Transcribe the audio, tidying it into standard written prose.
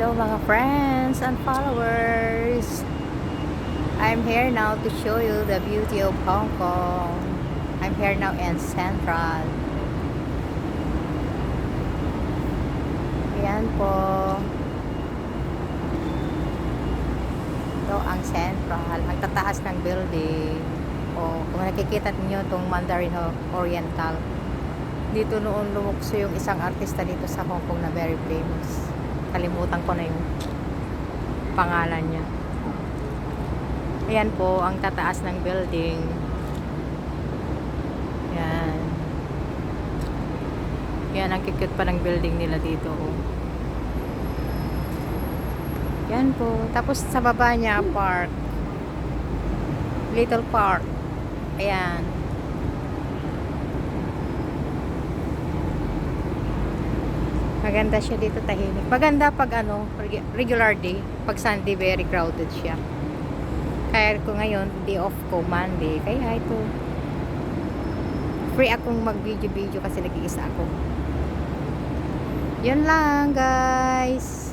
Hello mga friends and followers. I'm here now to show you the beauty of Hong Kong. I'm here now in Central. Ayan po. Ito ang Central. Ang tataas ng building. O kung nakikita niyo itong Mandarin Oriental. Dito noon lumukso yung isang artista dito sa Hong Kong na very famous. Kalimutan ko na yung pangalan niya. Ayan po ang tataas ng building. Yan. Yan ang cute pa ng building nila dito. Yan po. Tapos sa baba niya park. Little park. Ayan. Maganda siya dito, tahimik. Maganda pag regular day. Pag Sunday, very crowded siya. Kaya ko ngayon, day off ko, Monday. Kaya ito, free akong mag-video kasi nag-iisa ako. Yun lang, guys.